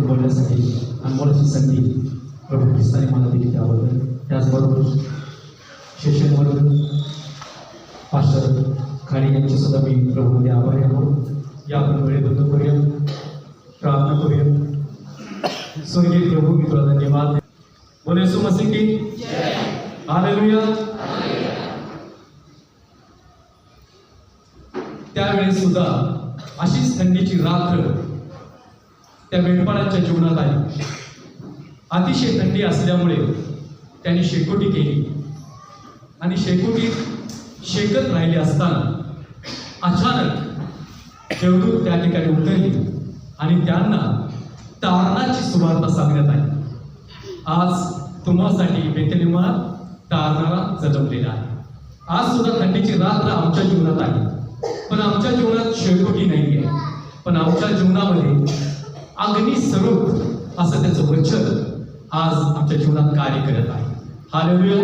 बोलण्यासाठी अनमोलाची संधी प्रभू ख्रिस्ताने मला दिली त्याबद्दल, त्याचबरोबर शिष्यवर्ग पास्टर खाडी यांचे सुद्धा मी प्रभूमध्ये आभारी आहोत. या आपण वेळेबद्दल करूया, प्रार्थना करूया. स्वर्गीय प्रभू, मी तुला धन्यवाद. बोले येशू मसीह की जय. हालेलुया. त्यावेळेस सुद्धा अशीच थंडीची रात्र त्या मेंढपाळांच्या जीवनात आली. अतिशय थंडी असल्यामुळे त्यांनी शेकोटी केली आणि शेकोटीत शेकत राहिले असताना अचानक देवदूत त्या ठिकाणी उतरली आणि त्यांना तारणाची सुवार्ता सांगण्यात आली. आज तुम्हासाठी बेथलेहमात तारणारा जन्मलेला आहे. आज सुद्धा थंडीची रात्र आमच्या जीवनात आहे, पण आमच्या जीवनात शेकोटी नाही आहे, पण आमच्या जीवनामध्ये अग्निस्वरूप असं त्याचं वचन आज आमच्या जीवनात कार्य करत आहे. Hallelujah,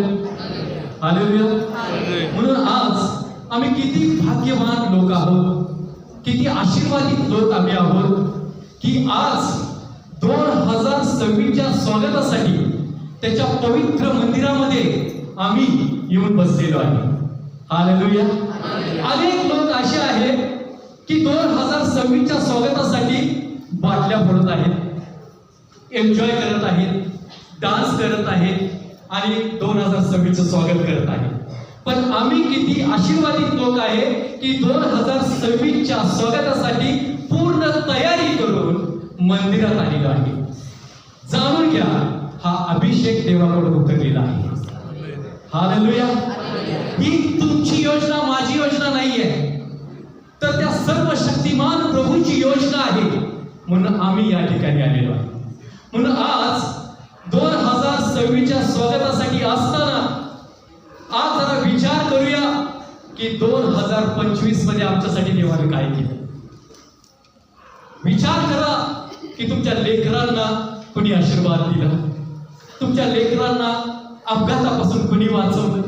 hallelujah. म्हणून आज आम्ही किती भाग्यवान लोक आहोत, किती आशीर्वादित लोक आम्ही आहोत की आज 2026च्या स्वागतासाठी त्याच्या पवित्र मंदिरामध्ये आम्ही येऊन बसलेलो आहे. हालेलुया. अनेक लोक असे आहेत की 2026च्या स्वागतासाठी बाटल्या फोडत आहेत, एन्जॉय करत आहेत, डान्स करत आहेत आणि 2026चं स्वागत करत आहेत. पण आम्ही किती आशीर्वादित लोक आहे की 2026च्या स्वागतासाठी पूर्ण तयारी करून मंदिरात आलेलो आहे. जाणून घ्या, हा अभिषेक देवाकडून उतरलेला आहे. हालेलुया. ही तुमची योजना, माझी योजना नाहीये, तर त्या सर्व शक्तिमान प्रभूची योजना आहे. म्हणून आम्ही या ठिकाणी आलेलो आहे. म्हणून आज 2026च्या स्वागतासाठी असताना आज जरा विचार करूया की 2025 मध्ये आमच्यासाठी देवाने काय केलं. विचार करा की तुमच्या लेकरांना कुणी आशीर्वाद दिला, तुमच्या लेकरांना अपघातापासून कुणी वाचवलं,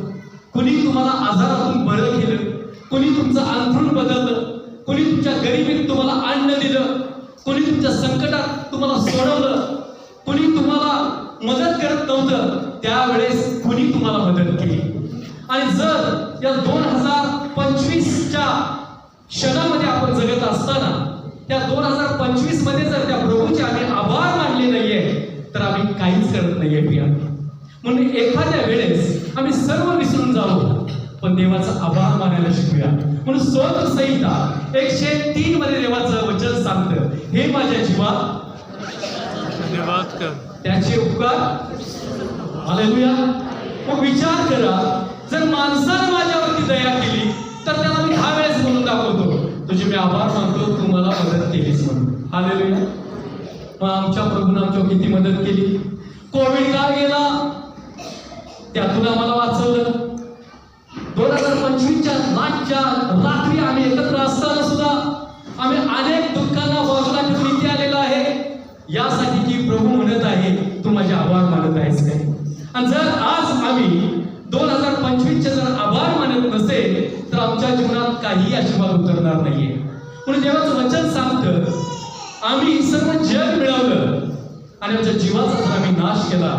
कुणी तुम्हाला आजारातून बरं केलं, कुणी तुमचं अंथरूण बदललं, कुणी तुमच्या गरिबीत तुम्हाला अन्न दिलं, कुणी तुमच्या संकटात तुम्हाला सोडवलं, कुणी तुम्हाला मदत करत नव्हतं त्यावेळेस कुणी तुम्हाला मदत केली. आणि जर या 2025च्या क्षणामध्ये आपण जगत असताना त्या 2025 मध्ये जर त्या प्रभूचे आम्ही आभार मानले नाहीये तर आम्ही काहीच करत नाहीये प्रिया. म्हणून एखाद्या वेळेस आम्ही सर्व विसरून जाऊ, पण देवाचा आभार मानायला शिकूया. म्हणून स्तोत्र संहिता 103 मध्ये देवाचं वचन सांगतं, हे माझ्या जीवा धन्यवाद कर, त्याचे उपकार. हालेलुया. मग विचार करा, जर माणसाने माझ्यावरती दया केली तर त्याला मी 10 वेळेस म्हणून दाखवतो, तुझे मी आभार मानतो, तू मला मदत केलीस म्हणून. हालेलुया. मग आमच्या प्रभूने आमच्यावर किती मदत केली. कोविड काळ गेला, त्यातून आम्हाला वाचवलं. 2025च्या मागच्या रात्री आम्ही एकत्र असताना सुद्धा आम्ही अनेक दुःखांना बाजूला ठेवून इथे आलेलो आहे, यासाठी की प्रभू म्हणत आहे तू माझे आभार मानत आहेस काय. आणि जर आज आम्ही 2025चे जर आभार मानत नसेल तर आमच्या जीवनात काही आशीर्वाद उतरणार नाहीये. म्हणून देवाचं वचन सांगतं, आम्ही सर्व जग मिळवलं आणि आमच्या जीवाचा जर आम्ही नाश केला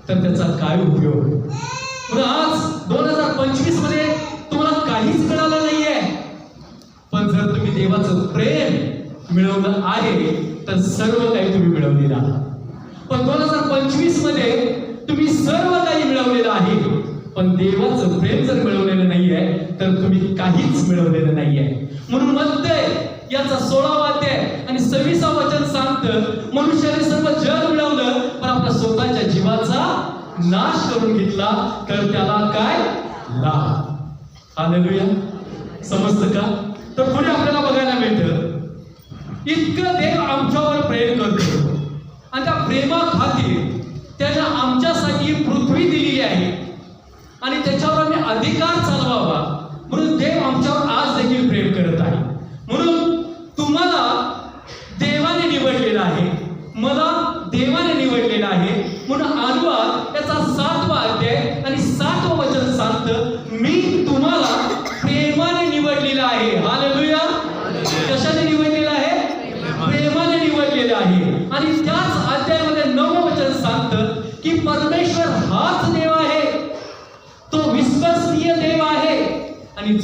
तर त्याचा काय उपयोग. म्हणून आज 2025 मध्ये तुम्हाला काहीच मिळालं नाहीये, पण जर तुम्ही देवाचं प्रेम मिळवलं आहे तर सर्व काही तुम्ही मिळवलेलं आहात. पण 2025 मध्ये तुम्ही सर्व काही मिळवलेलं आहे, पण देवाचं प्रेम जर मिळवलेलं नाहीये तर तुम्ही काहीच मिळवलेलं नाहीये. म्हणून म्हणते याचा 16वा अध्याय आणि 26वा वचन सांगतं, मनुष्याने सर्व जग मिळवलं पण आपल्या स्वतःच्या जीवाचा नाश करून घेतला तर त्याला काय लाभ. हालेलुया. समजतं का. तर पुढे आपल्याला बघायला मिळतं, इतकं देव आमच्यावर प्रेम करतो आणि त्या प्रेमाखातीर त्यानं आमच्यासाठी पृथ्वी दिलेली आहे आणि त्याच्यावर आम्ही अधिकार चालवावा म्हणून देव आमच्यावर आज देखील प्रेम करत आहे. म्हणून तुम्हाला देवाने निवडलेलं आहे, मला देवाने निवडलेलं आहे. म्हणून अनुवाद याचा 7वा अध्याय आणि 7वं वचन सांगतं, मी तुम्हाला प्रेमाने निवडलेलं आहे. हालेलुया. कशाने निवडलेलं आहे. प्रेमाने निवडलेलं आहे. आणि त्याच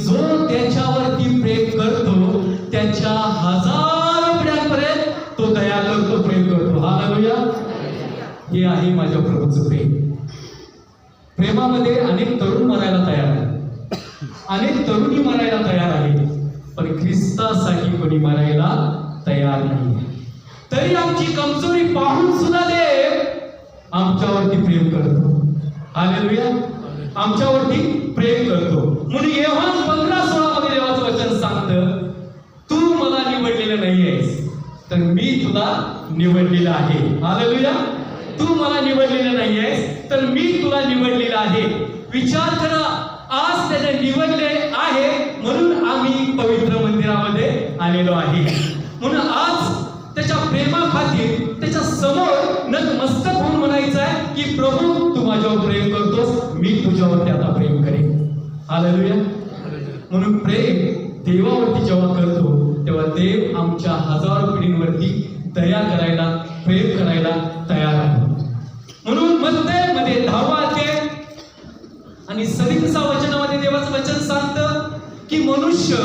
जो त्याच्यावरती प्रेम करतो त्याच्या 1000 पिढ्यांपर्यंत तो दया करतो, प्रेम करतो. हालेलुया. हे आहे माझ्या प्रभूचं प्रेम. प्रेमामध्ये अनेक तरुण मरायला तयार आहेत, अनेक तरुणी मरायला तयार आहेत, पण ख्रिस्तासाठी कोणी मरायला तयार नाही. तरी आमची कमजोरी पाहून सुद्धा देव आमच्यावरती प्रेम करतो. हालेलुया. आमच्यावरती प्रेम करतो. म्हणून योहान 15:16 मध्ये देवाचं वचन सांगतं, तू मला निवडलेलं नाहीयेस, तर मी तुला निवडलेलं आहे. हालेलुया. तू मला निवडलेलं नाहीयेस, तर मी तुला निवडलेलं आहे. विचार करा, आज त्याने निवडले आहे म्हणून आम्ही पवित्र मंदिरामध्ये आलेलो आहे. म्हणून आज त्याच्या प्रेमाखातीर त्याच्या समोर नतमस्तक होऊन म्हणायचं आहे की प्रभू तू माझ्यावर प्रेम करतोस, मी तुझ्यावरती आता प्रेम करेन. हालेलुया. म्हणून प्रेम देवावरती जेव्हा करतो तेव्हा देव आमच्या 1000 पिढींवरती दया करायला, प्रेम करायला तयार आहे. म्हणून मध्ये 10 अध्याय आणि 37 वचनामध्ये देवाचं वचन सांगतं की मनुष्य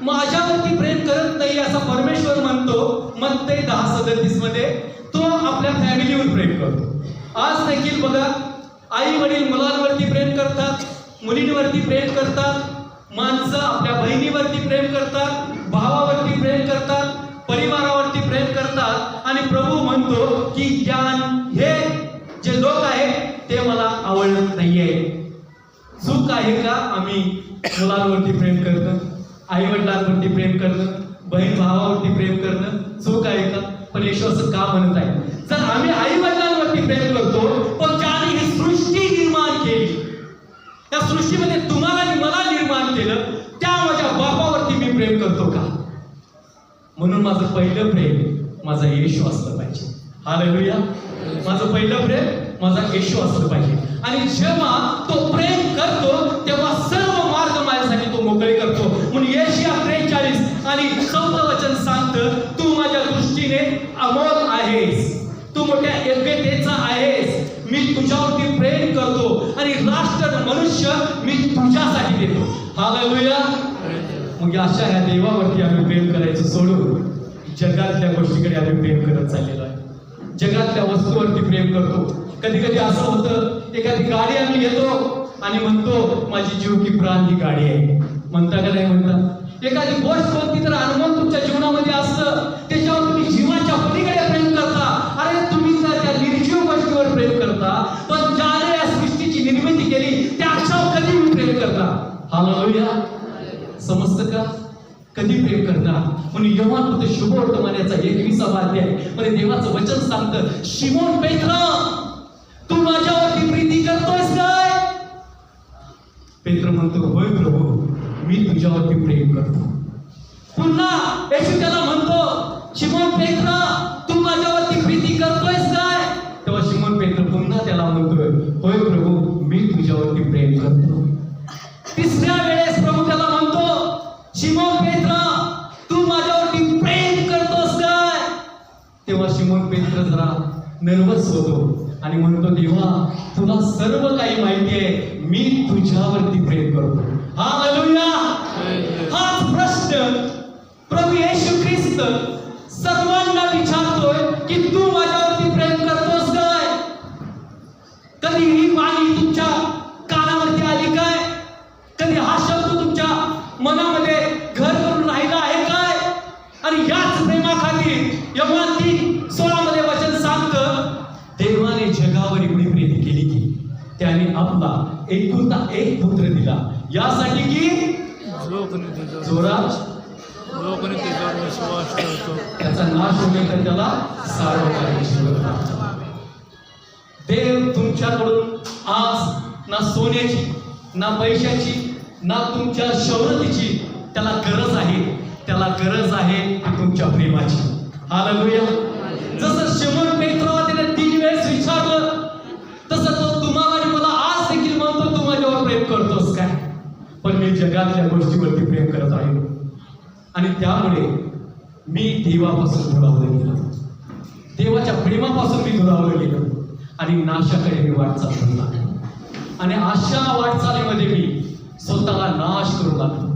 माझ्यावरती प्रेम करत नाही असं परमेश्वर म्हणतो. मध्ये 10:37 मध्ये तो आपल्या फॅमिलीवर प्रेम करतो. आज देखील बघा, आई वडील मुलांवरती प्रेम करतात, मुलींवरती प्रेम करतात, माणसं आपल्या बहिणीवरती प्रेम करतात, भावावरती प्रेम करतात, परिवारावरती प्रेम करतात. आणि प्रभू म्हणतो की हे जे लोक आहेत ते मला आवडत नाहीये. चूक आहे का आम्ही मुलांवरती प्रेम करणं, आई वडिलांवरती प्रेम करणं, बहीण भावावरती प्रेम करणं चूक आहे का? पण येशू असं का म्हणत आहे? जर आम्ही आई वडिलांवरती प्रेम करतो, पण ज्याने ही सृष्टी निर्माण केली, त्या सृष्टीमध्ये तुम्हाला आणि मला निर्माण केलं, त्या माझ्या बापावरती मी प्रेम करतो का? म्हणून माझं पहिलं प्रेम माझा येशू असलं पाहिजे. हालेलुया. माझं पहिलं प्रेम माझा येशू असलं पाहिजे. आणि जेव्हा तो प्रेम करतो तेव्हा सर्व मार्ग माझ्यासाठी तो मोकळे करतो. म्हणून यशाया 43 आणि 14 वचन सांगतं, तू माझ्या दृष्टीने अमोल आहेस, तू मोठ्या योग्यतेचा आहेस, मी तुझ्यावरती प्रेम करतो आणि राष्ट्र मनुष्य मी तुझ्यासाठी देतो. हालेलुया. मग अशा ह्या देवावरती आम्ही प्रेम करायचं सोडून जगातल्या गोष्टीकडे आम्ही प्रेम करत चाललेलो आहे. जगातल्या वस्तूवरती प्रेम करतो. कधी कधी असं होतं, एखादी गाडी आम्ही घेतो आणि म्हणतो माझी जीव की प्राण ही गाडी आहे. म्हणता का नाही म्हणता? एखादी गोष्ट कोणती तर अनुभव तुमच्या जीवनामध्ये असतं, त्याच्यावर तुम्ही जीवाच्या पलीकडे प्रेम करता. अरे तुम्ही जर त्या निर्जीव गोष्टीवर प्रेम करता, पण ज्याने या सृष्टीची निर्मिती केली त्याच्यावर कधी प्रेम करता. हालेलुया. समजतं का? कधी प्रेम करणार? म्हणून योहान शुभवर्तमानाचा 21 अध्याय मध्ये देवाचं वचन सांगतं, शिमोन पेत्र तू माझ्यावरती प्रीती करतोयस काय? पेत्र म्हणतो, होय प्रभू, मी तुझ्यावरती प्रेम करतो. पुन्हा येशू त्याला म्हणतो, शिमोन पेत्र तू माझ्यावरती प्रीती करतोयस काय? तेव्हा शिमोन पेत्र पुन्हा त्याला म्हणतोय, होय प्रभू, मी तुझ्यावरती प्रेम करतो. तिसऱ्या वेळेस प्रभू त्याला म्हणतो, शिमोन पेत्र तू माझ्यावरती प्रेम करतोस काय? तेव्हा शिमोन पेत्र जरा नर्वस होतो आणि म्हणतो, देवा तुला सर्व काही माहिती आहे, मी तुझ्यावरती प्रेम करतो. हालेलुया. हाच प्रश्न प्रभू येशू ख्रिस्त सर्वांना विचारतोय की तू माझ्यावरती प्रेम करतोस काय? कधी ही वाणी तुमच्या कानावरती आली काय? कधी हा शब्द तुमच्या मनामध्ये घर करून राहिला आहे काय? आणि याच प्रेमाखातीर योहान 3:16 मध्ये वचन सांगतं, देवाने जगावर एवढी प्रीती केली की त्याने आपला एकुलता एक पुत्र दिला, यासाठी की जोरात त्याचा नाश होणे तर त्याला सार्वकालिक जीवन. देव तुमच्याकडून आज ना सोन्याची, ना पैशाची, ना तुमच्या शौर्यतेची त्याला गरज आहे. त्याला गरज आहे तुमच्या प्रेमाची. हालेलुया. जसं शिमोन पेत्राला त्याने 3 वेळेस विचारलं, तसं तो तुम्हाला आणि मला आज देखील म्हणतो, तू माझ्यावर प्रेम करतोस काय? पण मी जगातल्या गोष्टीवरती प्रेम करत आहे आणि त्यामुळे मी देवापासून दुरावलं गेलो, देवाच्या प्रेमापासून मी दुरावलं गेलो आणि नाशाकडे मी वाटचाल करू लागलो. आणि अशा वाटचालीमध्ये मी स्वतःला नाश करू लागलो.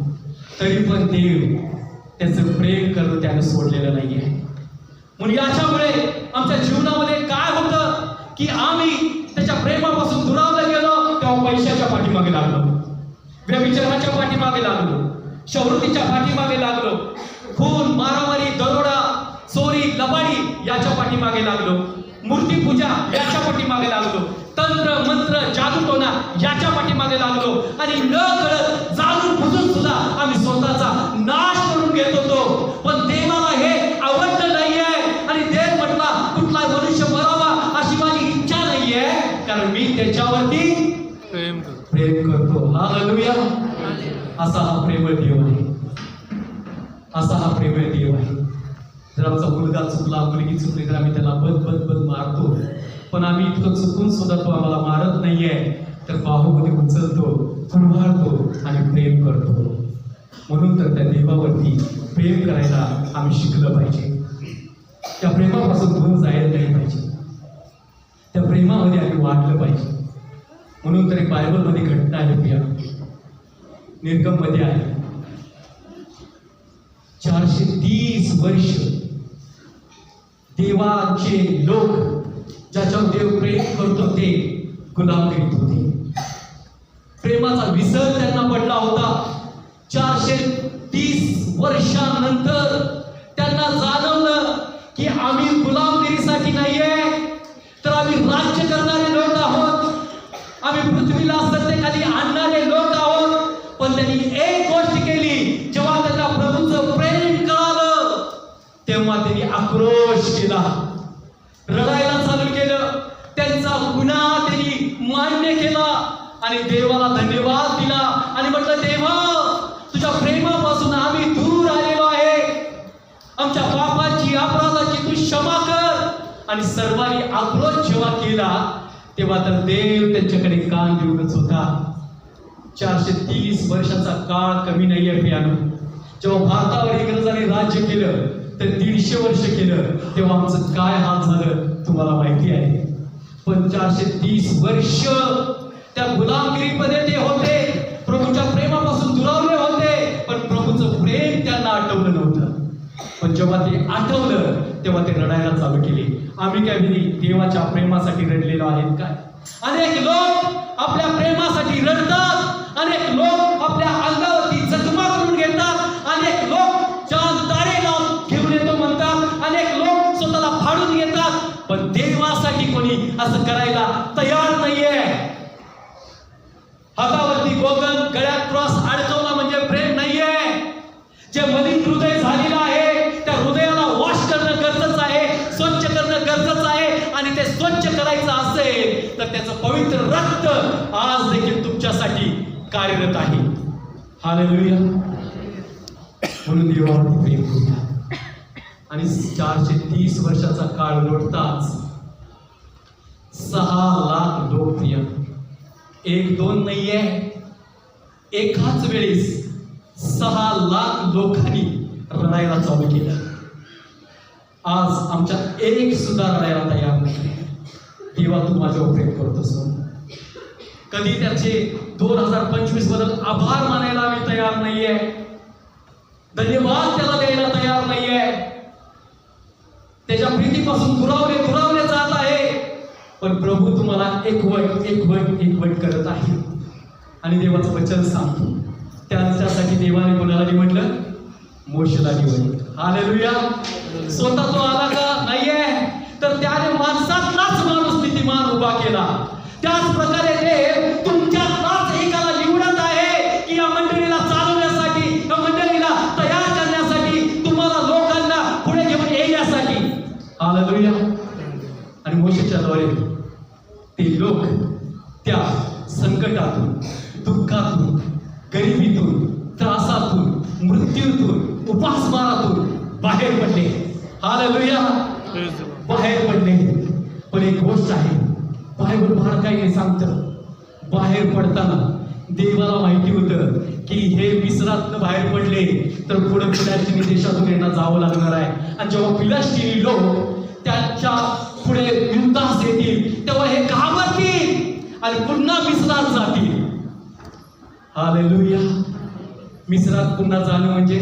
तरी पण देव त्याचं प्रेम करून त्याने सोडलेलं नाहीये. म्हणून याच्यामुळे आमच्या जीवनामध्ये काय होतं की आम्ही त्याच्या प्रेमापासून दुरावलं गेलो, तेव्हा पैशाच्या पाठीमागे लागलो, व्यभिचाराच्या पाठीमागे लागलो, शौर्तीच्या पाठीमागे लागलो, खून, मारामारी, दरोडा, चोरी, लबाडी याच्या पाठीमागे लागलो, मूर्तीपूजा याच्या पाठीमागे लागलो, तंत्र मंत्र जादूटोना याच्या पाठीमागे लागलो आणि न कळत जाणून बुजून सुद्धा आम्ही स्वतःचा नाश करून घेत होतो. पण देवाला हे आवडलं नाहीये आणि देव म्हटला कुठला मनुष्य मरावा अशी माझी इच्छा नाहीये, कारण मी त्याच्यावरती प्रेम करतो. हालेलुया. असा हा प्रेमळ देव आहे, असा हा प्रेमळ देव आहे. जर आमचा मुलगा चुकला, मुलगी चुकली तर आम्ही त्याला बद मारतो, पण आम्ही इतकं चुकून सुद्धा तो आम्हाला मारत नाहीये, तर बाहूमध्ये उचलतो, कुरवाळतो आणि प्रेम करतो. म्हणून तर त्या देवावरती प्रेम करायला आम्ही शिकलं पाहिजे. त्या प्रेमापासून दूर जायला नाही पाहिजे, त्या प्रेमामध्ये आम्ही वाढलं पाहिजे. म्हणून तरी बायबलमध्ये घटना आहे, प्रिया, निर्गममध्ये आहे. 430 वर्ष देवाचे लोक ज्याच्यावर देव प्रेम करत होते गुलाम करीत होते. प्रेमाचा विसर त्यांना पडला होता. 430 वर्षानंतर त्यांना जाणवलं की आम्ही गुलामगिरीसाठी नाहीये, तर आम्ही राज्य करणारे लोक आहोत, आम्ही पृथ्वीला सत्तेखाली आणणारे लोक आहोत. पण त्यांनी एक गोष्ट केली, जेव्हा त्यांना प्रभूचं प्रेम कळालं तेव्हा त्यांनी आक्रोश केला, रडायला चालू केलं, त्यांचा गुन्हा त्यांनी मान्य केला आणि देवाला धन्यवाद दिला आणि म्हटलं, देवा तुझ्या प्रेमापासून आम्ही दूर आलेलो आहे, आमच्या पापाची अपराधाची तू क्षमा कर. आणि सर्वांनी आक्रोश जेव्हा केला तेव्हा तर देव त्यांच्याकडे कान देऊनच होता. 430 वर्षाचा काळ कमी नाहीये प्रियानो. जेव्हा भारतावर इंग्रजांनी राज्य केलं तर 150 वर्ष केलं, तेव्हा आमचं काय हाल झालं तुम्हाला माहिती आहे. पण 430 वर्ष त्या गुलामगिरीमध्ये ते होते, प्रभूच्या प्रेमापासून दुरावले होते, पण प्रभूचं प्रेम त्यांना आठवलं नव्हतं. पण जेव्हा ते आठवलं तेव्हा ते रडायला चालू केले. आम्ही काय देवाच्या प्रेमासाठी रडलेलो आहेत काय? अनेक लोक आपल्या प्रेमासाठी रडतात, अनेक लोक आपल्या अंगावरती जखमा करून घेतात, अनेक लोक चांद तारे लावून घेऊन येतो म्हणतात, अनेक लोक स्वतःला फाडून घेतात, पण देवासाठी कोणी असं करायला तयार नाहीये. हातावरती गोगन, गळ्यात क्रॉस अडकवला म्हणजे प्रेम नाहीये. जे मलिन हृदय झालेलं आहे त्या हृदयाला वॉश करणं गरजेचं आहे, स्वच्छ करणं गरजेचं आहे. आणि ते स्वच्छ करायचं असेल तर त्याचं पवित्र रक्त आज देखील तुमच्यासाठी कार्यरत आहे. हालेलुया. म्हणून देवावरती प्रेम करूया. आणि 430 वर्षाचा काळ लोटताच 6 लाख लोक प्रिय, 1-2 नाहीये, एकाच वेळेस 6 लाख लोकांनी रडायला चालू केलं. आज आमच्या एक सुद्धा रडायला तयार नाही. देवा तू माझ्यावर प्रेम करतोस. कधी त्याचे 2025 बद्दल आभार मानायला आम्ही तयार नाहीये, धन्यवाद त्याला द्यायला तयार नाहीये. त्याच्या प्रीतीपासून दुरावले जात आहे. पण प्रभू तुम्हाला एकवट करत आहे. आणि देवाचं वचन सांगतो, त्यासाठी देवाने कोणाला निवडलं? मोशेला निवडलं. हालेलुया. स्वतः तो आला का? नाहीये, तर त्याने माणसातलाच माणूस नीतिमान उभा केला. त्याच प्रकारे देव तुमच्यातलाच एकाला निवडत आहे की या मंडळीला चालवण्यासाठी, या मंडळीला तयार करण्यासाठी, तुम्हाला लोकांना पुढे घेऊन येण्यासाठी. हालेलुया. आणि मोशेच्या द्वारे ते लोक त्या संकटातून, दुःखातून, गरिबीतून, त्रासातून, मृत्यूतून, उपासमारातून बाहेर पडले. हालेलुया. बाहेर पडले. पण एक गोष्ट आहे, बायबल बारकाईने सांगतं, बाहेर पडताना देवाला माहिती होतं की हे मिस्रातनं बाहेर पडले तर पुढे फिलिस्तीनी देशातून यांना जावं लागणार आहे. आणि जेव्हा फिलिस्तीनी लोक त्यांच्या पुढे युद्धास येतील तेव्हा हे घाबरतील आणि पुन्हा मिस्रात जातील. हालेलुया. मिस्रात पुन्हा जाणं म्हणजे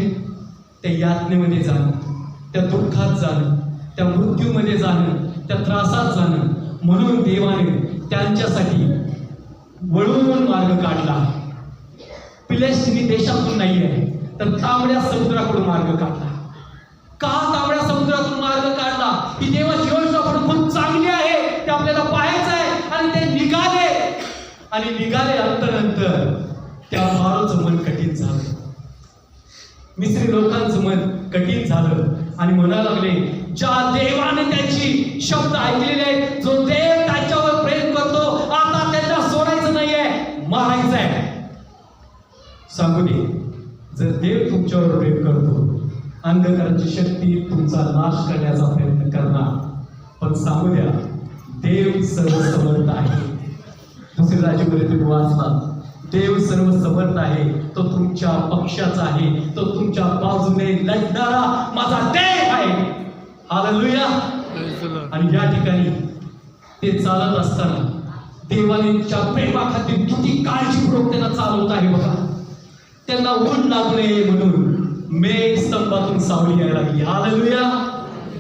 त्या यातनेमध्ये जाणं, त्या दुःखात जाणं, त्या मृत्यूमध्ये जाणं, त्या त्रासात जाणं. म्हणून देवाने त्यांच्यासाठी वळून मार्ग काढला. फिलिस्तीनी देशातून नाही आहे, तर तांबड्या समुद्राकडून मार्ग काढला. का तांबड्या समुद्रातून मार्ग काढला? ही देवाची योजना पण खूप चांगली आहे, ते आपल्याला पाहायचं आहे. आणि ते निघाले, आणि निघाले नंतर त्या फारोचं मन कठीण झालं, मिस्री लोकांचं मन कठीण झालं आणि म्हणायला लागले, ज्या देवाने त्यांची शब्द ऐकलेले आहेत, जो देव त्यांच्यावर प्रेम करतो, आता त्यांना सोडायचं नाहीये, मारायचं आहे. सांगू दे, जर देव तुमच्यावर प्रेम करतो, अंधकाराची शक्ती तुमचा नाश करण्याचा प्रयत्न करणार, पण सांगू द्या, देव सर्वसमर्थ आहे. दुसरी राज्यामध्ये तुम्ही वाचला, देव सर्वसमर्थ आहे, तो तुमच्या पक्षाचा आहे, तो तुमच्या बाजूने लढणारा माझा देव आहे. हालेलुया. आणि या ठिकाणी ते चालत असताना देवाच्या प्रेमाखातीर किती काळजीपूर्वक त्यांना चालवत आहे बघा. त्यांना ऊन लागू नये म्हणून मेघ स्तंभातून सावली यायला लागली. हालेलुया.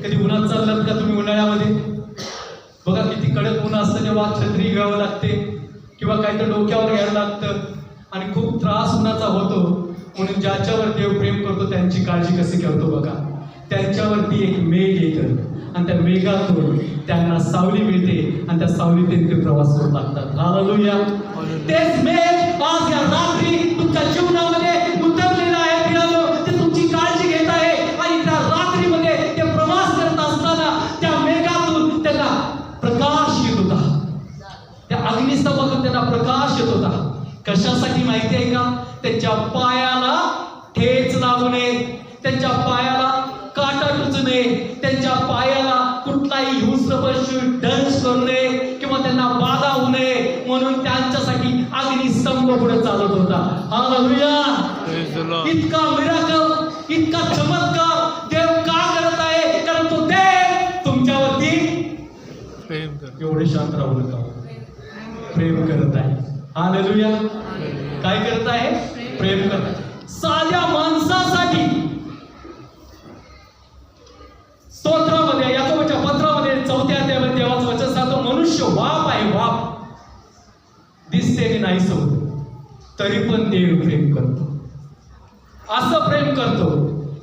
कधी उन्हात चाललात का तुम्ही? उन्हाळ्यामध्ये बघा किती कडक ऊन असतं, तेव्हा छत्री घ्यावं लागते किंवा काहीतरी डोक्यावर घ्यायला लागतं आणि खूप त्रास उन्हाचा होतो. म्हणून ज्याच्यावर देव प्रेम करतो त्यांची काळजी कशी करतो बघा. त्यांच्यावरती एक मेघ येतं आणि त्या मेघातून त्यांना सावली मिळते आणि त्या सावलीतून ते प्रवास करू लागतात. हालेलुया. तेच मेघ आज या रात्री तुमच्या जीवनामध्ये उतरलेलं आहे प्रियानो. ते तुमची काळजी घेत आहे आणि त्या रात्रीमध्ये ते प्रवास करत असताना त्या मेघातून त्यांना प्रकाश येत होता, त्या अग्निस्तंभातून त्यांना प्रकाश येत होता. कशासाठी माहिती आहे का? त्यांच्या पायाला ठेच लागू नये, त्यांच्या पायाला काटा टोचू नये, त्यांच्या पायाला कुठलाही हिंस्र पशु दंश करू नये किंवा त्यांना बाधा होऊ नये, म्हणून त्यांच्यासाठी अग्निस्तंभ पुढे चालत होता. हालेलुया. इतका मिराकल, इतका चमत्कार देव का करत आहे? कारण तो देव तुमच्यावरती प्रेम करतो. एवढे शांत राहू नका, प्रेम करत आहे. हालेलुया. काय करत आहे? प्रेम करत आहे. साध्या माणसासाठी स्तोत्रामध्ये, याकोबाच्या पत्रामध्ये 4 अध्यायामध्ये देवाचं वचन सांगतो, मनुष्य वाप आहे, वाप दिसते नाही समजत, तरी पण देव प्रेम करतो. असं प्रेम करतो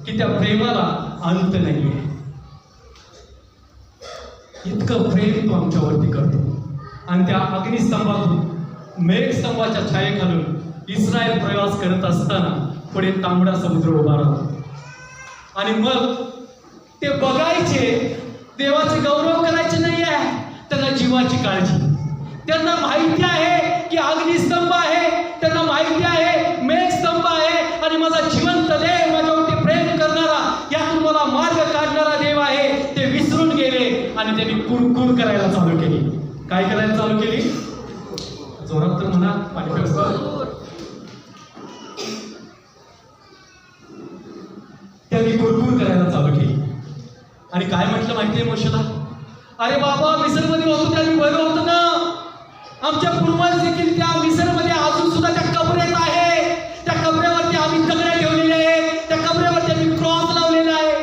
की त्या प्रेमाला अंत नाहीये. इतकं प्रेम तो आमच्यावरती करतो. आणि त्या अग्निस्तंभातून मेघस्तंभाच्या छायेखालून इस्रायल प्रवास करत असताना पुढे तांबडा समुद्र उभा राहतो. आणि मग ते बघायचे, देवाचे गौरव करायचे नाही आहे, त्यांना जीवाची काळजी. त्यांना माहिती आहे की अग्निस्तंभ आहे, त्यांना माहिती आहे मेघस्तंभ आहे आणि माझा जिवंत देव, माझ्यावरती प्रेम करणारा, यातून मला मार्ग काढणारा देव आहे. ते विसरून गेले आणि त्यांनी कुरकुर करायला चालू केली. काय करायला चालू केली? जोरात तर म्हणा, पाणी त्यांनी कुरकुर करायला चालू केली. आणि काय म्हटलं माहितीये मोशेला? अरे बाबा, मिसरमध्ये होतो त्यावेळी बरं होतं ना. आमच्या पूर्वज देखील त्या मिसरमध्ये अजून सुद्धा त्या कबरेत आहे. त्या कबऱ्यावरती आम्ही दगड ठेवलेले आहे, त्या कबऱ्यावरती आम्ही क्रॉस लावलेला आहे,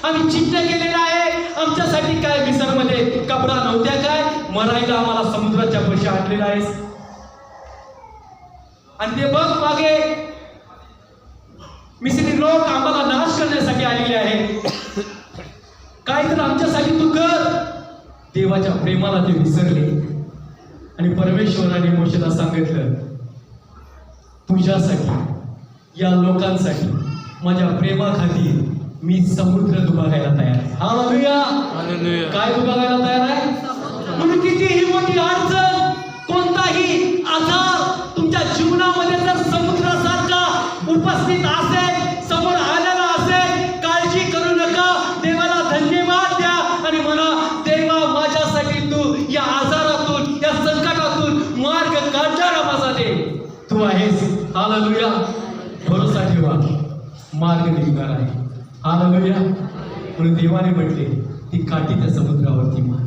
आम्ही चिन्ह केलेलं आहे. आमच्यासाठी काय मिसरमध्ये कबरा नव्हत्या काय? मरायला आम्हाला समुद्राच्या पाशी आणलेला आहेस. आणि ते बघ मागे मिस्री लोक आम्हाला नाश करण्यासाठी आलेले आहेत. काय तर आमच्यासाठी तू कर. देवाच्या प्रेमाला ते विसरले आणि परमेश्वराने मोशेला सांगितलं, तुझ्यासाठी, या लोकांसाठी, माझ्या प्रेमाखाली मी समुद्र दुभागायला तयार आहे. हालेलुया. काय दुभागायला तयार आहे? तुम्ही कितीही मोठी अडचण, कोणताही आजार तुमच्या जीवनामध्ये जर समुद्रासारखा उपस्थित असेल, समोर आलेला असेल, काळजी करू नका. देवाला धन्यवाद द्या आणि म्हणा, देवा माझ्यासाठी तू या आजारातून, या संकटातून मार्ग काढणारा माझा देव तू आहेस. हालेलुया. भरोसा ठेवा, मार्ग निघणार आहे. हालेलुया. म्हणून देवाने म्हटले, ती काठी त्या समुद्रावरती मार.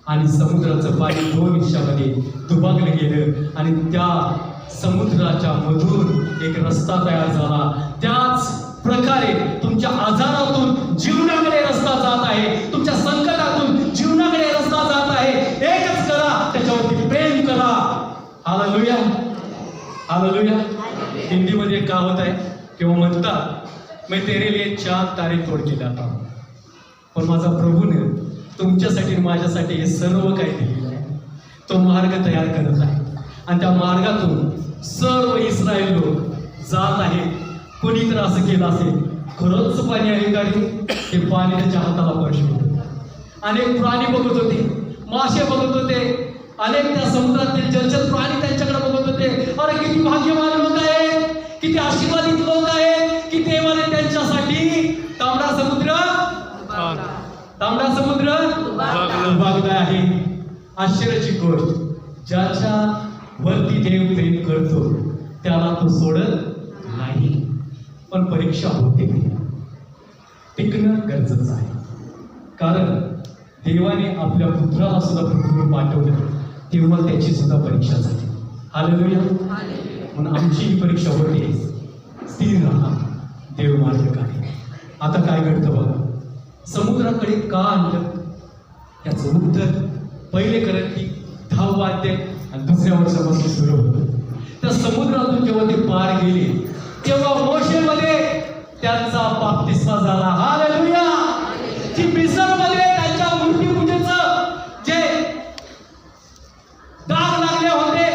आणि समुद्राचं पाणी 2 हिस्सामध्ये दुभागलं गेलं आणि त्या समुद्राच्या मधून एक रस्ता तयार झाला. त्याच प्रकारे तुमच्या आजारातून जीवनाकडे रस्ता जात आहे, तुमच्या संकटातून जीवनाकडे रस्ता जात आहे. एकच करा, त्याच्यावरती प्रेम करा. Hallelujah, hallelujah. हिंदीमध्ये एक कहावत आहे किंवा म्हणतात, मैं तेरे लिए चांद तारे तोड के लाता हूं. पण माझा प्रभूने तुमच्यासाठी माझ्यासाठी हे सर्व काही दिलेलं आहे. तो मार्ग तयार करत आहे आणि त्या मार्गातून सर्व इस्रायल लोक जात आहेत. कोणी तर असं केलं असेल, खरंच पाणी आहे का रे? ते पाणी त्याच्या हाताला पडलं. अनेक प्राणी बघत होते, मासे बघत होते, अनेक त्या समुद्रातील जलचर प्राणी त्यांच्याकडे बघत होते. अरे किती भाग्यवान लोक आहेत, किती आशीर्वादित लोक आहेत की देवाने त्यांच्यासाठी तांबडा समुद्र उभारला आहे. आश्चर्याची गोष्ट, ज्याच्या वरती देव प्रेम करतो त्याला तो सोडत नाही. पण परीक्षा होते, टिकणं गरजेचं आहे. कारण देवाने आपल्या पुत्राला सुद्धा पृथ्वीवर पाठवलं तेव्हा त्याची सुद्धा परीक्षा झाली. हालेलुया. म्हणून आमची ही परीक्षा होते, स्थिर राहा, देव मार्ग काय. आता काय घडतं बघा, समुद्राकडे का आणलं याचं उत्तर पहिले करत की 10 अध्याय आणि दुसऱ्या वर्षापासून सुरू होतं. त्या समुद्रातून जेव्हा ते पार गेले तेव्हा मोशेमध्ये त्यांचा बाप्तिस्मा झाला. हालेलुया. की मिस्रमध्ये त्यांच्या मूर्तीपूजेचं जे डाग लागले होते,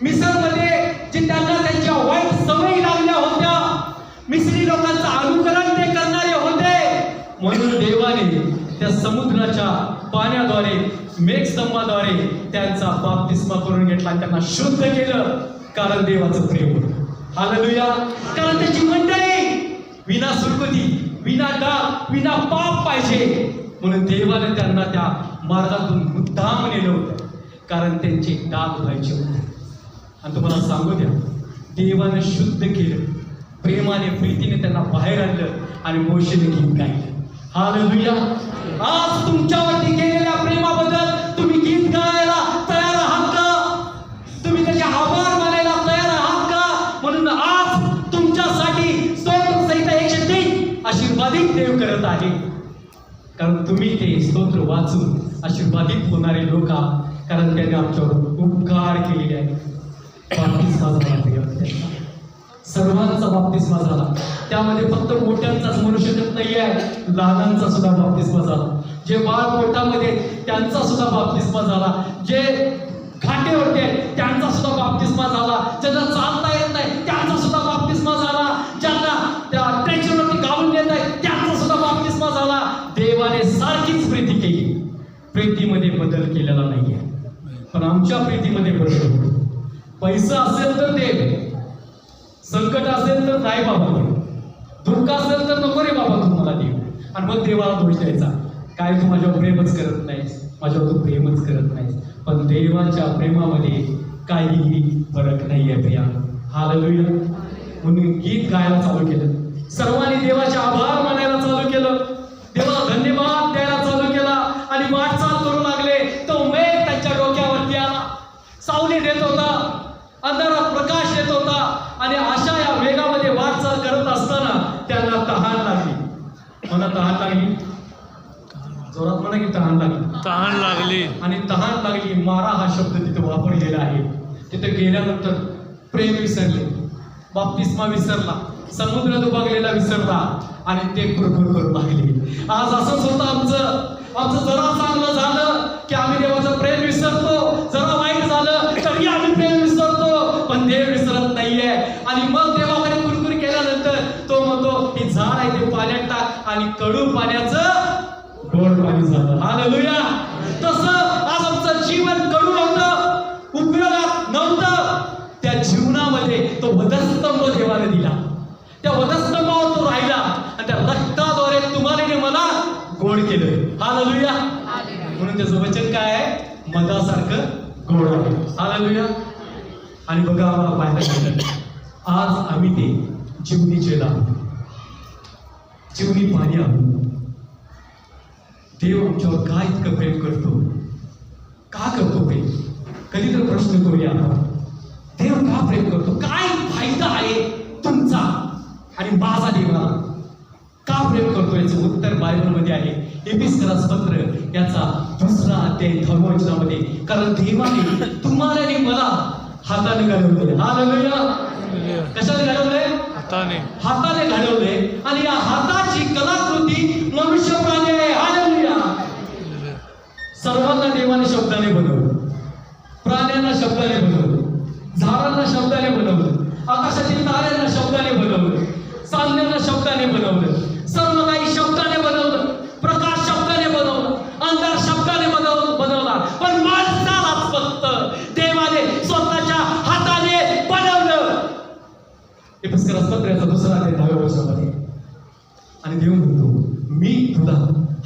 मिस्रमध्ये जे त्यांना त्यांच्या वाईट सवयी लागल्या होत्या, मिस्री लोकांचं अनुकरण ते करणारे होते, म्हणून देवाने त्या समुद्राच्या पाण्याद्वारे मेघस्तंभाद्वारे त्यांचा बाप्तिस्मा करून घेतला, त्यांना शुद्ध केलं. कारण देवाचं प्रेम होतं. हालेलुया. कारण त्याची मंडळी विना सुरकुती, विना डाग, विना पाप पाहिजे, म्हणून देवाने त्यांना त्या मार्गातून मुद्दाम नेलं होतं, कारण त्यांचे डाग व्हायचे होते. आणि तुम्हाला सांगू द्या, देवाने शुद्ध केलं, प्रेमाने प्रीतीने त्यांना बाहेर आणलं आणि मोशेने गीत गायलं. हालेलुया. आज तुमच्यावरती केलेल्या प्रेमाबद्दल तुम्ही गीत गायला तयार आहात का? तुम्ही त्याचे आभार मानायला तयार आहात का? म्हणून आज तुमच्यासाठी स्तोत्र संहिता 103 आशीर्वादित देव करत आहे. कारण तुम्ही ते स्तोत्र वाचून आशीर्वादित होणारे लोक आहात, कारण त्याने आमच्यावर उपकार केलेले आहे. बाप्तिस्मा झाला, सर्वांचा बाप्तिस्मा झाला. त्यामध्ये फक्त मोठ्यांचाच मनुष्यत्व नाही आहे, लहानांचा सुद्धा बाप्तिस्मा झाला. जे बाळ पोटामध्ये त्यांचा सुद्धा बाप्तिस्मा झाला, जे घाटे होते त्यांचा सुद्धा बाप्तिस्मा झाला, ज्यांना चालता येत नाही त्यांचा सुद्धा बाप्तिस्मा झाला, ज्यांना त्या ट्रेचरवरती गाळून देत आहे त्यांचा सुद्धा बाप्तिस्मा झाला. देवाने सारखीच प्रीती केली, प्रीतीमध्ये बदल केलेला नाहीये. पण आमच्या प्रीतीमध्ये बदल होतो. पैसा असेल तर दे, संकट असेल तर नाही बाबा देव, दुःख असेल तर नको रे बाबा तुम्हाला देव. आणि मग देवाला दोष द्यायचा, काय तू माझ्यावर प्रेमच करत नाहीस, माझ्यावर तू प्रेमच करत नाहीस. पण देवाच्या प्रेमामध्ये काहीही फरक नाहीये प्रिया. हालेलुया. म्हणून गीत गायला चालू केलं, सर्वांनी देवाचे आभार मानायला चालू केलं, देवाला धन्यवाद द्यायला चालू केला आणि वाटचाल करू लागले. तो मेघ त्यांच्या डोक्यावरती आला, सावली देत होता, अंधारात प्रकाश येत होता. आणि अशा या मेघामध्ये वाटचाल करत असताना त्यांना तहान लागली. मला तहान लागली, जोरात म्हणा की तहान लागली. तहान लागली. आणि तहान लागली, मारा हा शब्द तिथे वापरलेला आहे. तिथे गेल्यानंतर प्रेम विसरले, बाप्तिस्मा विसरला, समुद्र दुभागलेला विसरला आणि ते कुरकुर करू लागले. आज असंच होतं आमचं जरा चांगलं झालं की आम्ही देवाचं प्रेम विसरतो, जरा वाईट झालं तरी आम्ही प्रेम विसरतो, पण देव विसरत नाहीये. आणि मग देवाकडे कुरकुर केल्यानंतर तो म्हणतो ही झाड आहे ते पाण्यात टाक, आणि कडू पाण्याचं गोड पाणी झालं. हालेलुया. तसं आज आमचं जीवन कडू होतं, उपयोगात नव्हतं. त्या जीवनामध्ये तो वधस्तंभ देवाने दिला, त्या वधस्तंभावर तो राहिला आणि त्या रक्ताद्वारे तुम्हाला मला गोड केलं. हालेलुया. म्हणून त्याचं वचन काय आहे, मधासारखं गोड आहे. हालेलुया. आणि बघा आम्हाला पाहायला गेलं, आज आम्ही ते जीवनी जेल आहोत, जीवनी पाणी आहोत. देव आमच्यावर काय इतकं प्रेम करतो, का करतो प्रेम? कधी तर प्रश्न करूया आपण. आणि माझा देवा का प्रेम करतो याचं उत्तर बायबलमध्ये आहे. एफिसकरास पत्र याचा 2 अध्याय 10 वचनामध्ये, कारण देवाने तुम्हाला आणि मला हाताने घडवले. हालेलुया. कशाने घडवले? हाताने घडवले. आणि या हाताची कलाकृती मनुष्य प्राणी आहे. हालेलुया. सर्वांना देवाने शब्दाने बनवलं, प्राण्यांना शब्दाने बनवलं, झाडांना शब्दाने बनवलं, आकाशातील ताऱ्यांना शब्दाने बनवलं, चांदण्यांना शब्दाने बनवलं, सर्व काही शब्दाने बनवलं, प्रकाश शब्दाने बनवलं, अंधार शब्दाने बनवला. पण माणसालाच फक्त देवाने स्वतःच्या हाताने बनवलं. एफिसकरास पत्राचा 2 अध्याय 10 वचनामध्ये. आणि देव म्हणतो मी तुला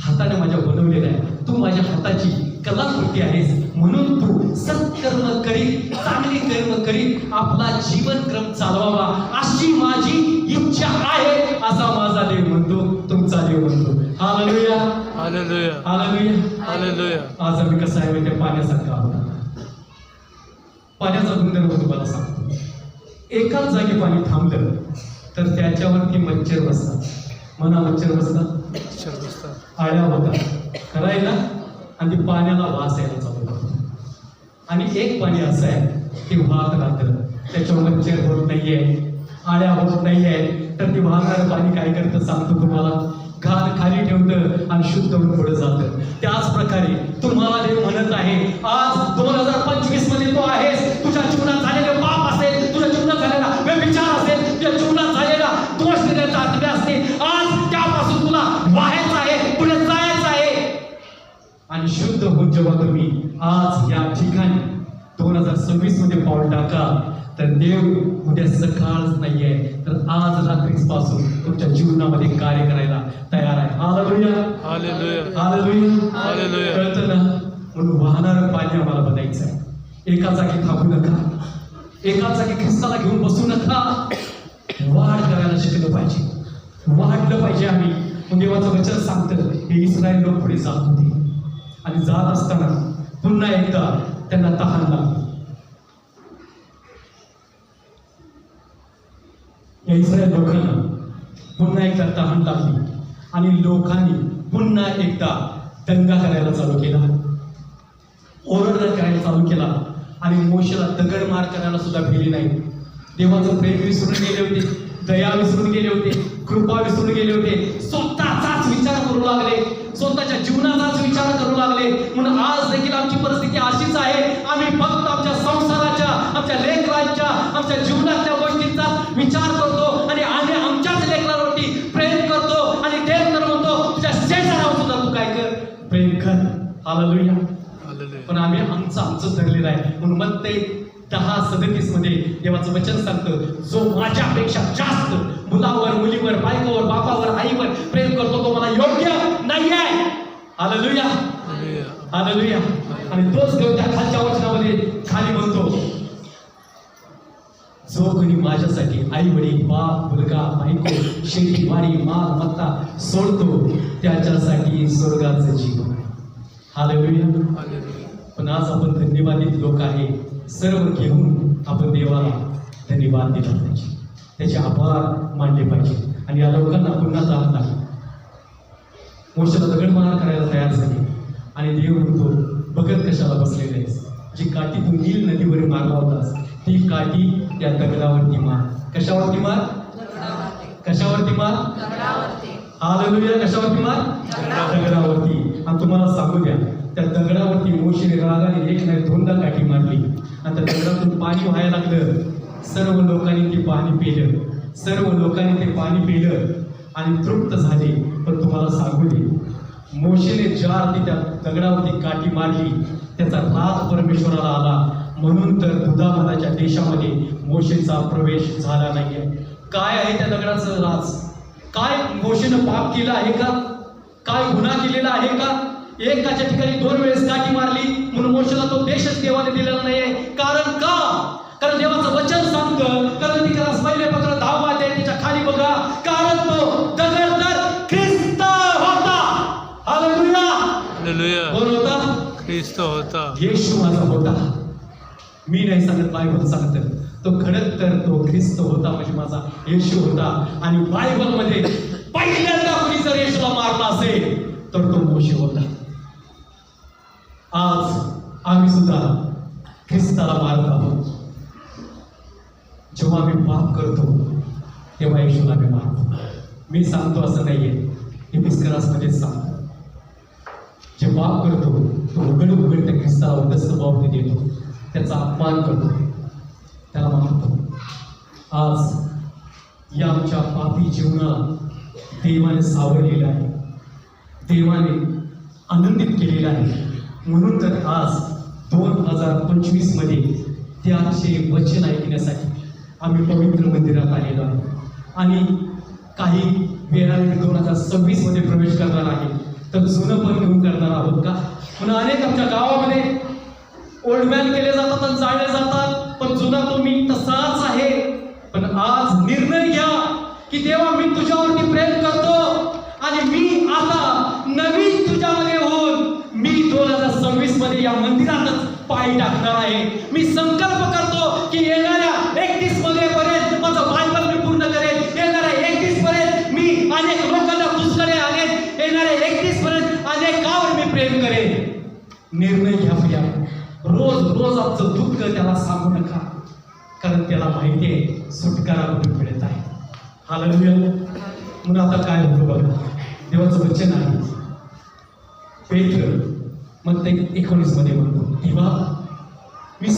हाताने माझ्या बनवलेला आहे, तू माझ्या हाताची कलाकृती आहेस, म्हणून तू सत्कर्म करी, चांगली कर्म करी, आपला जीवनक्रम चालवावा अशी माझी इच्छा आहे, असा माझा देव म्हणतो, तुमचा देव म्हणतो. हालेलुया. हालेलुया. हालेलुया. हालेलुया. आज आम्ही कसं आहे म्हणजे पाण्यासारखा आहोत. पाण्याचा गुणधर्म तुम्हाला सांगतो. एकाच जागी पाणी थांबलं तर त्याच्यावरती मच्छर बसतात. म्हणा मच्छर बसतात, आळ्या होतात, खरं आहे ना. आणि ते पाण्याला वास यायला चालू करतो. आणि एक पाणी असं आहे ते वाहत राहतं, त्याच्यावर मच्छर होत नाहीये, आळ्या होत नाहीये, तर ते वाहणारं पाणी काय करतं सांगतो तुम्हाला, घाण खाली ठेवतं आणि शुद्ध होऊन पुढे जातं. त्याच प्रकारे तुम्हाला देव म्हणत आहे आज 2025 मध्ये तो आहेस. तुझ्या जीवनात झालेले पाप असेल, तुझ्या जीवनात झालेला व्यभिचार असेल, तुझ्या जीवनात झालेला दोष देण्याचा आत्म्या असतील, आज त्यापासून तुला व्हायचं आहे, पुढे जायचं आहे. आणि शुद्ध होऊन जेव्हा तुम्ही आज या ठिकाणी 2026 मध्ये पाऊल टाका, तर देव उद्या सकाळच नाहीये, तर आज रात्रीच पासून तुमच्या जीवनामध्ये कार्य करायला तयार आहे. हालेलुया. हालेलुया. हालेलुया. हालेलुया. कळतं ना. म्हणून वाहणारं पाणी आम्हाला बनायचं आहे. एका जागी थांबू नका, एका जागी ख्रिस्ताला घेऊन बसू नका. वाढ करायला शिकलं पाहिजे, वाढलं पाहिजे आम्ही. देवाचं वचन सांगतं हे इस्रायल लोक पुढे जात होते आणि जात असताना पुन्हा एकदा त्यांना तहान लागली. या इस्रायल लोकांना पुन्हा एकदा तहान लागली आणि लोकांनी पुन्हा एकदा दंगा करायला चालू केला, ओरडा करायला चालू केला आणि मोशेला दगडमार करायला सुद्धा भेटली नाही. देवाचं प्रेम विसरून गेले होते, दया विसरून गेले होते, कृपा विसरून गेले होते, स्वतःचाच विचार करू लागले, स्वतःच्या जीवनाचाच विचार करू लागले. म्हणून आज देखील आमची परिस्थिती अशीच आहे. आम्ही फक्त आमच्या संसाराच्या, आमच्या लेकरांच्या, आमच्या जीवनातल्या गोष्टींचा विचार करतो आणि आम्ही आमच्याच लेकरांवरती प्रेम करतो आणि देव तर म्हणतो तुझ्या शेजारावर सुद्धा तू काय कर, प्रेम कर. हालेलुया. पण आम्ही आमचं धरलेलं आहे. म्हणून मत्ते 10:37 मध्ये देवाचं वचन सांगतं जो माझ्यापेक्षा जास्त मुलावर, मुलीवर, बायकोवर, बापावर, आईवर प्रेम करतो तो मला योग्य नाही आहे. हालेलुया. हालेलुया. आणि तोच देव त्या खालच्या वचनामध्ये खाली म्हणतो जो कोणी माझ्यासाठी आई वडील, बाप, मुलगा, बायको, शेती, वाडी, माल, मत्ता सोडतो त्याच्यासाठी स्वर्गाचं जीवन आहे. हालेलुया. पण आज आपण धन्यवादित लोक आहे, सर्व घेऊन आपण देवाला धन्यवाद दिला पाहिजे, त्याचे आभार मानले पाहिजे. आणि या लोकांना पुन्हा तहान लागली. मोशेला दगडमार करायला तयार झाली आणि देव म्हणतो बघत कशाला बसलेले आहेस, जी काठी तू नील नदीवर मारला होतास ती काठी त्या दगडावरती मार. कशावरती मार? कशावरती मार? हालेलुया. कशावरती मार? दगडावरती. आणि तुम्हाला सांगू द्या त्या दगडावरती मोशेने रागाने एक नाही दोनदा काठी मारली आणि त्या दगडातून पाणी व्हायला लागलं. सर्व लोकांनी ते पाणी पिलं, सर्व लोकांनी ते पाणी पिलं आणि तृप्त झाले. पण तुम्हाला सांगू दे मोशेने ज्या अर्थी त्या दगडावरती काठी मारली त्याचा राग परमेश्वराला आला. म्हणून तर दुधामधाच्या देशामध्ये मोशेचा प्रवेश झाला नाहीये. काय आहे त्या दगडाचं राज? काय मोशेनं पाप केलं आहे का? काय गुन्हा केलेला आहे का? एकाच्या ठिकाणी 2 वेळेस काठी मारली म्हणून मोशेला तो देशच देवाने दिलेला नाहीये. कारण का? कारण देवाचं वचन सांगतं, कारण ती करास पहिले पत्र 10 अध्याय त्याच्या खाली बघा, कारण तो दगड तर ख्रिस्त होता. हालेलुया. हालेलुया. कोण होता? ख्रिस्त होता. येशू माझा होता. मी नाही सांगत, बायबल सांगतं. तो खरंच तर तो ख्रिस्त होता, म्हणजे माझा येशू होता. आणि बायबलमध्ये पहिल्यांदा कोणी जर येशूला मारला असेल तर तो मोशे होता. आज आम्ही सुद्धा ख्रिस्ताला मारत आहोत. जेव्हा मी पाप करतो तेव्हा येशूला मी मारतो. मी सांगतो असं नाहीये, एपिस्करासमध्ये सांगतो, जे पाप करतो तो उघड त्या ख्रिस्ताला उद्दस्त बाबतीत देतो, त्याचा अपमान करतो, त्याला मारतो. आज या आमच्या पापी जीवनाला देवाने सावरलेलं आहे, देवाने आनंदित केलेलं आहे. म्हणून तर आज 2025 मध्ये त्याचे वचन ऐकण्यासाठी आम्ही पवित्र मंदिरात आलेलो आहे. आणि काही वेळाने 2026 मध्ये प्रवेश करणार आहे, तर जुनं पण घेऊन करणार आहोत का? पुन्हा अनेक आमच्या गावामध्ये ओल्ड मॅन केले जातात आणि जाळले जातात, पण जुना तो मी तसाच आहे. पण आज निर्णय घ्या की देवा, मी तुझ्यावरती प्रेम करतो आणि मी आता नवीन तुझ्यामध्ये होऊन मी 2026 मध्ये या मंदिरातच पाय टाकणार आहे. मी संकल्प करतो की येणाऱ्या 31 मध्ये पर्यंत माझं बायबल मी पूर्ण करेन. येणाऱ्या 31 पर्यंत मी अनेक लोकांना तुझकडे आणेन. येणाऱ्या 31 पर्यंत अनेकावर मी प्रेम करेन. निर्णय घ्या प्रिया. रोज रोज आमचं दुःख त्याला सांगू नका, कारण त्याला माहिती आहे सुटकारा कुठे मिळत आहे. हालेलुया. म्हणून आता काय होतं बघा, देवाचं वचन आहे. पेत्र मग ते 19 मध्ये म्हणतो, तेव्हा मी